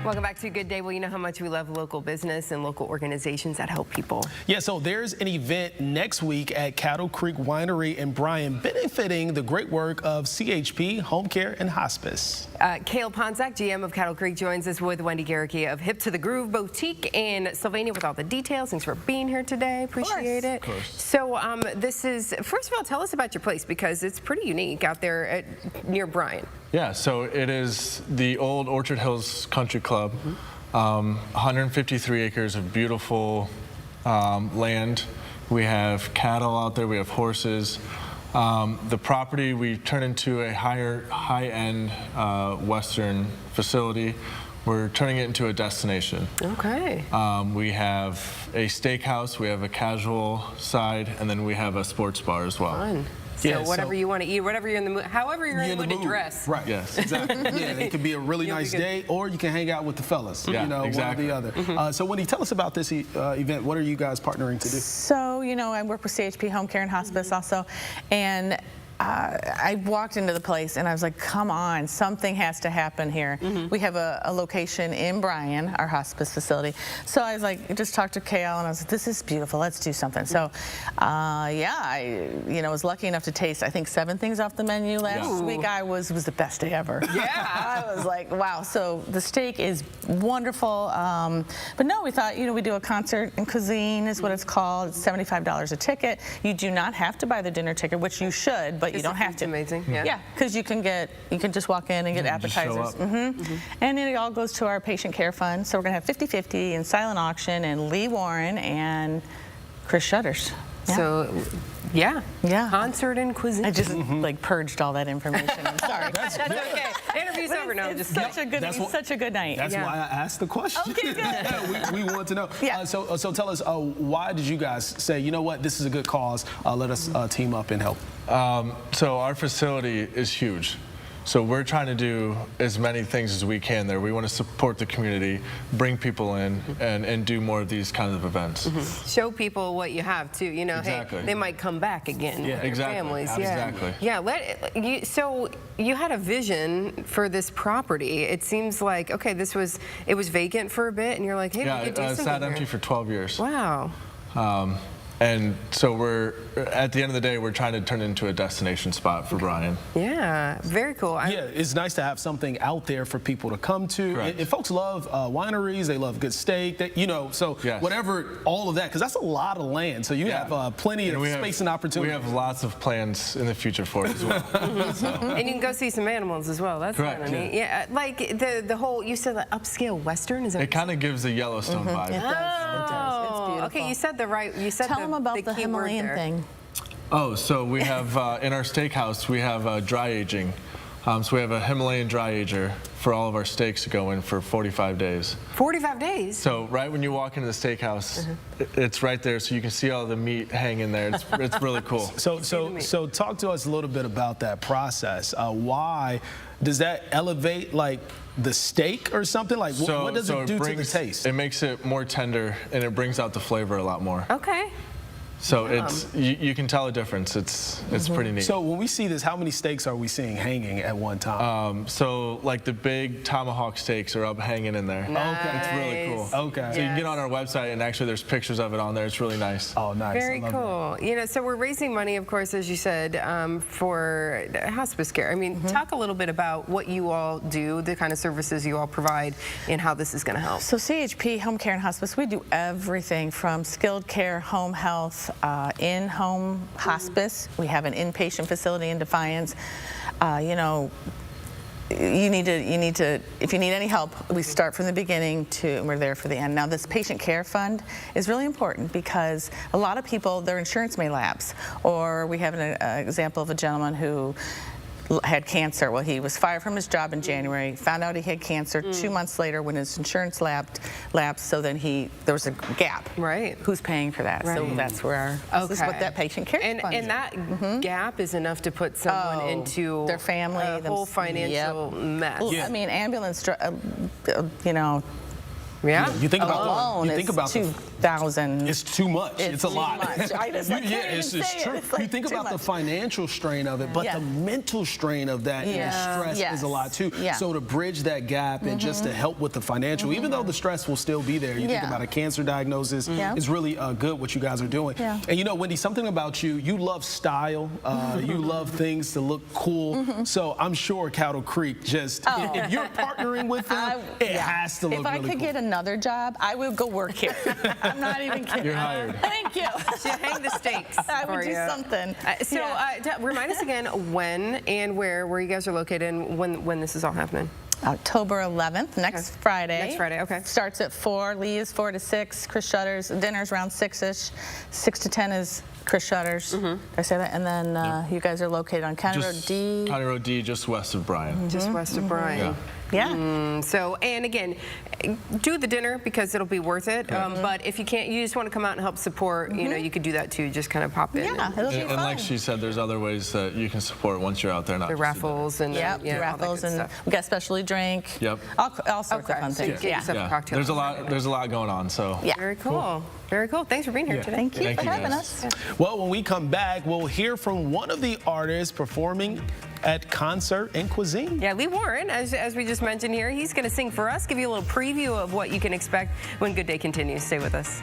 Welcome back to Good Day. Well, you know how much we love local business and local organizations that help people. Yeah, so there's an event next week at Cattle Creek Winery in Bryan benefiting the great work of CHP Home Care and Hospice. Cale Ponczak, GM of Cattle Creek, joins us with Wendy Garricky of Hip to the Groove Boutique in Sylvania with all the details. Thanks for being here today. Appreciate it. Of course. So this is, first of all, tell us about your place because it's pretty unique out there near Bryan. Yeah, so it is the old Orchard Hills Country Club, 153 acres of beautiful land. We have cattle out there, we have horses. The property we turn into a high-end Western facility. We're turning it into a destination. Okay. We have a steakhouse, we have a casual side, and then we have a sports bar as well. Fun. So Yeah, whatever you want to eat, whatever you're in the mood, however you're in the mood to dress. Right. Yes. Exactly. Yeah, it could be a really You'll be nice good. day, or you can hang out with the fellas. Yeah, you know, exactly. one or the other. So Wendy, tell us about this event. What are you guys partnering to do? So, you know, I work with CHP Home Care and Hospice also, and I walked into the place and I was like, come on, something has to happen here. We have a location in Bryan, our hospice facility. So I was like, just talked to Cale and I was like, this is beautiful, let's do something. So yeah, I was lucky enough to taste, I think, 7 things off the menu last week. It was the best day ever. Yeah. I was like, wow. So the steak is wonderful. But no, we thought, we do a concert in Cuisine is what it's called. It's $75 a ticket. You do not have to buy the dinner ticket, which you should, but you don't have to. Amazing. Yeah. Yeah, because you can just walk in and get appetizers. And it all goes to our patient care fund. So we're going to have 50-50 and silent auction and Lee Warren and Chris Shutters. Yeah. So, yeah. Yeah. Concert and Cuisine. I just like purged all that information. I'm sorry. That's okay. Interview's over now. Just such a good, such a good night. That's why I asked the question. Okay, good. we want to know. Yeah. So tell us, why did you guys say, you know what, this is a good cause, let us team up and help? So our facility is huge. So we're trying to do as many things as we can there. We want to support the community, bring people in, and do more of these kinds of events. Show people what you have too. You know, Exactly. hey, they might come back again. Yeah, with their exactly. Families. Exactly. Yeah. So you had a vision for this property. It seems like it was vacant for a bit, and you're like, hey, we could do it something sat here. empty for 12 years. Wow. And so at the end of the day, we're trying to turn it into a destination spot for Bryan. Yeah, very cool. Yeah, it's nice to have something out there for people to come to. And folks love wineries, they love good steak, so Yes. whatever, all of that, because that's a lot of land. So you have plenty of space and opportunity. We have lots of plans in the future for it as well. So. And you can go see some animals as well. That's Correct, kind of neat. Yeah, like the whole, you said the upscale Western, is that? It kind of gives a Yellowstone vibe. It does. It's beautiful. Okay, you said Tell them about the key word Himalayan there. thing. Oh, so we have, in our steakhouse, we have dry aging. So we have a Himalayan dry ager for all of our steaks to go in for 45 days. 45 days? So right when you walk into the steakhouse, it's right there, so you can see all the meat hanging there. It's really cool. So talk to us a little bit about that process. Why does that elevate the steak or something? What does it do to the taste? It makes it more tender and it brings out the flavor a lot more. Okay. So you can tell a difference. It's pretty neat. So when we see this, how many steaks are we seeing hanging at one time? So like the big tomahawk steaks are up hanging in there. Nice. Okay. It's really cool. Okay. So you can get on our website and actually there's pictures of it on there. It's really nice. Oh, nice. Very cool. So we're raising money, of course, as you said, for hospice care. I mean, talk a little bit about what you all do, the kind of services you all provide, and how this is going to help. So CHP Home Care and Hospice, we do everything from skilled care, home health, in-home hospice. We have an inpatient facility in Defiance. You need to, if you need any help, we start from the beginning and we're there for the end. Now, this patient care fund is really important because a lot of people, their insurance may lapse. Or we have an example of a gentleman who had cancer. Well, he was fired from his job in January, found out he had cancer 2 months later when his insurance lapsed, so then there was a gap. Right. Who's paying for that? Right. So that's where this is what that patient care fund is. And that gap is enough to put someone into their family, a whole financial mess. I mean, ambulance, Yeah. You think about Alone you think is about 2,000. it's too much. It's a too lot. much. I just I can't even it's say true. it. It's like You think too about the much. financial strain of it, but Yeah. the mental strain of that and the stress Yes. is a lot too. Yeah. So to bridge that gap and just to help with the financial, even though the stress will still be there, you think Yeah. about a cancer diagnosis, Yeah. it's really good what you guys are doing. Yeah. And you know, Wendy, something about you, you love style, you love things to look cool. So I'm sure Cattle Creek just, if you're partnering with them, it has to look If I really could cool. get another job, I would go work here. I'm not even kidding. You're hired. Thank you. She'll hang the stakes I for would do you. something. Remind us again when and where you guys are located and when this is all happening. October 11th, next Friday. Next Friday, okay. Starts at 4. Lee is 4 to 6. Chris Shutters. Dinner's around 6-ish. 6 to 10 is Chris Shutters. Did I say that? And then you guys are located on County Road D. County Road D, just west of Bryan. Just west of Bryan. Yeah. So, and again, do the dinner because it'll be worth it. But if you can't, you just want to come out and help support, you know, you could do that too. Just kind of pop in. Yeah, it'll be And fun. like she said, there's other ways that you can support once you're out there. Not The just dinner. raffles and Yep, all that raffles, good and stuff. we got a specialty drink. Yep. All sorts of fun so you things. get Yeah. yourself a cocktail. There's a lot going on. So Yeah. Very cool. Very cool. Thanks for being here today. Thank you Thank for you, having guys. us. Well, when we come back, we'll hear from one of the artists performing at Concert and Cuisine. Yeah, Lee Warren, as we just mentioned here, he's going to sing for us, give you a little preview of what you can expect when Good Day continues. Stay with us.